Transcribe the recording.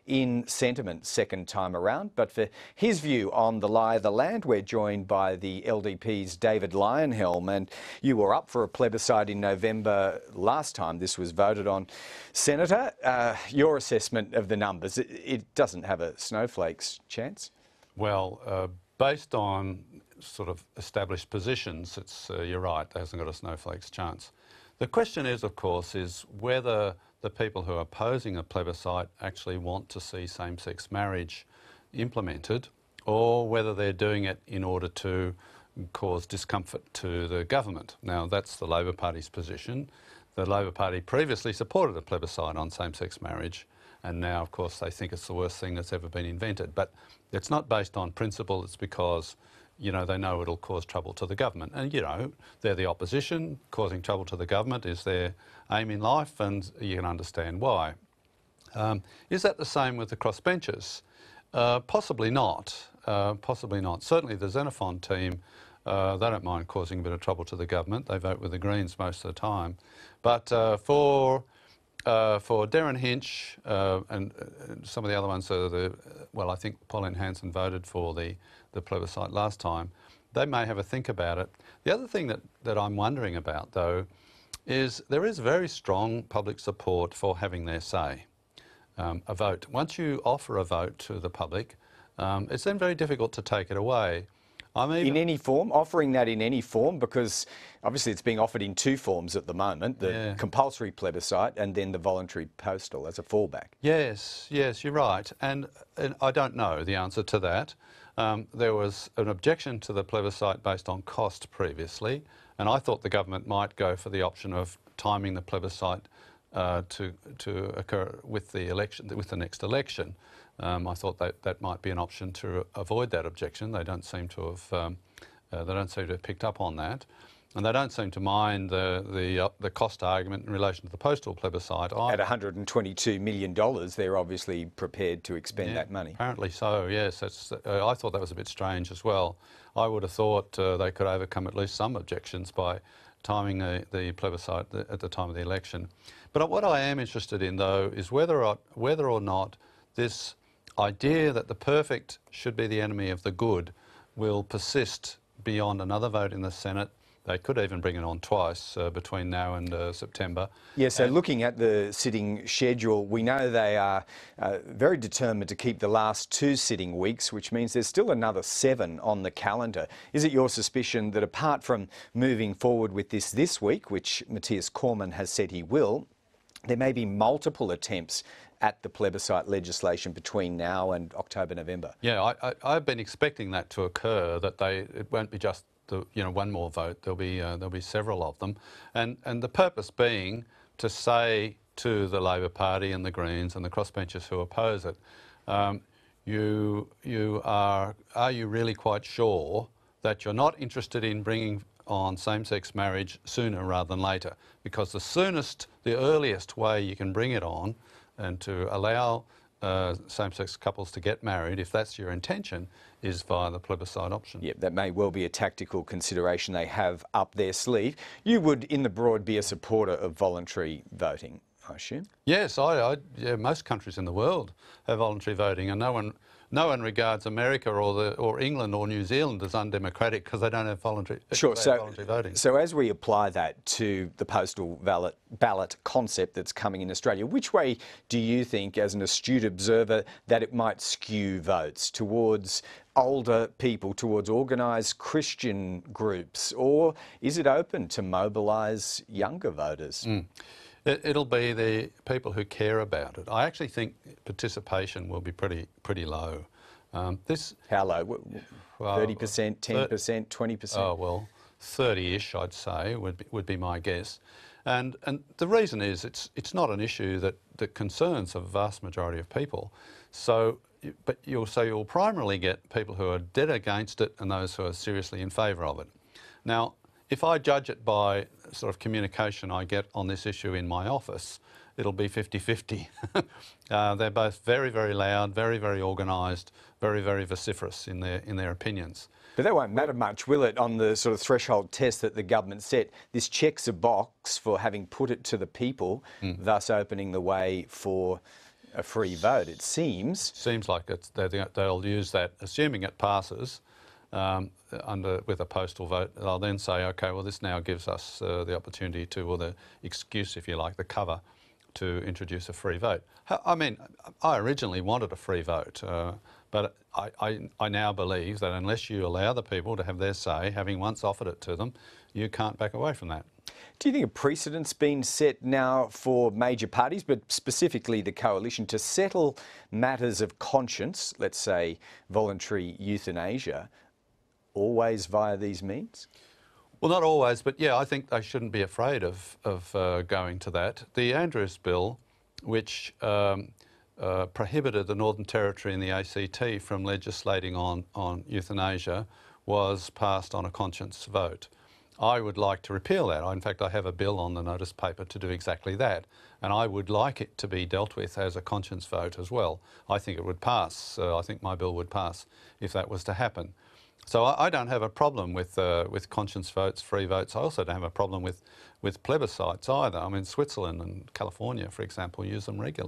in sentiment second time around. But for his view on the lie of the land, we're joined by the LDP's David Leyonhjelm. And you were up for a plebiscite in November last time this was voted on. Senator, your assessment of the numbers, it doesn't have a snowflake's chance? Well, based on sort of established positions, you're right, it hasn't got a snowflake's chance. The question is, of course, is whether the people who are opposing a plebiscite actually want to see same-sex marriage implemented, or whether they're doing it in order to cause discomfort to the government. Now, that's the Labor Party's position. The Labor Party previously supported a plebiscite on same-sex marriage, and now, of course, they think it's the worst thing that's ever been invented. But it's not based on principle, it's because, you know, they know it'll cause trouble to the government. And, you know, they're the opposition. Causing trouble to the government is their aim in life, and you can understand why. Is that the same with the crossbenchers? Possibly not. Possibly not. Certainly the Xenophon team, they don't mind causing a bit of trouble to the government. They vote with the Greens most of the time. But for Darren Hinch and some of the other ones, well, I think Pauline Hanson voted for the plebiscite last time. They may have a think about it. The other thing that I'm wondering about, though, is there is very strong public support for having their say, a vote. Once you offer a vote to the public, it's then very difficult to take it away. In any form, offering that in any form, because obviously it's being offered in two forms at the moment, the compulsory plebiscite and then the voluntary postal as a fallback. Yes, yes, you're right. And I don't know the answer to that. There was an objection to the plebiscite based on cost previously, and I thought the government might go for the option of timing the plebiscite to occur with the election, with the next election. I thought that might be an option to avoid that objection. They don't seem to have picked up on that, and they don't seem to mind the cost argument in relation to the postal plebiscite either. At $122 million, they're obviously prepared to expend that money. Apparently so. Yes, I thought that was a bit strange as well. I would have thought they could overcome at least some objections by timing the plebiscite at the time of the election. But what I am interested in, though, is whether or not this idea that the perfect should be the enemy of the good will persist beyond another vote in the Senate. They could even bring it on twice between now and September. Yeah, so looking at the sitting schedule, we know they are very determined to keep the last two sitting weeks, which means there's still another 7 on the calendar. Is it your suspicion that apart from moving forward with this week, which Matthias Cormann has said he will, there may be multiple attempts at the plebiscite legislation between now and October, November? Yeah, I've been expecting that to occur, that it won't be just one more vote. There'll be several of them, and the purpose being to say to the Labor Party and the Greens and the crossbenchers who oppose it, are you really quite sure that you're not interested in bringing on same-sex marriage sooner rather than later? Because the earliest way you can bring it on and to allow same-sex couples to get married, if that's your intention, is via the plebiscite option. Yep, that may well be a tactical consideration they have up their sleeve. You would, in the broad, be a supporter of voluntary voting, I assume? Yes, yeah, most countries in the world have voluntary voting, and no one regards America or England or New Zealand as undemocratic because they don't have voluntary voting. So as we apply that to the postal ballot concept that's coming in Australia, which way do you think, as an astute observer, that it might skew votes towards older people, towards organised Christian groups, or is it open to mobilise younger voters? It'll be the people who care about it. I actually think participation will be pretty low. How low? 30%, 10%, 20%? Oh well, 30-ish, I'd say, would be my guess. And the reason is it's not an issue that concerns a vast majority of people. But you'll primarily get people who are dead against it and those who are seriously in favour of it. Now, if I judge it by sort of communication I get on this issue in my office, it'll be 50-50. They're both very, very loud, very, very organised, very, very vociferous in their opinions. But that won't matter much, will it, on the sort of threshold test that the government set? This checks a box for having put it to the people, thus opening the way for a free vote, it seems. Seems like they'll use that, assuming it passes, with a postal vote. They'll then say, okay, well, this now gives us the opportunity to, or the excuse, if you like, the cover, to introduce a free vote. I mean, I originally wanted a free vote, but I now believe that unless you allow the people to have their say, having once offered it to them, you can't back away from that. Do you think a precedent's been set now for major parties, but specifically the coalition, to settle matters of conscience, let's say voluntary euthanasia, always via these means? Well, not always, but yeah, I think they shouldn't be afraid of going to that. The Andrews Bill, which prohibited the Northern Territory and the ACT from legislating on euthanasia, was passed on a conscience vote. I would like to repeal that. In fact, I have a bill on the notice paper to do exactly that, and I would like it to be dealt with as a conscience vote as well. I think it would pass. I think my bill would pass if that was to happen. So I don't have a problem with conscience votes, free votes. I also don't have a problem with plebiscites either. I mean, Switzerland and California, for example, use them regularly.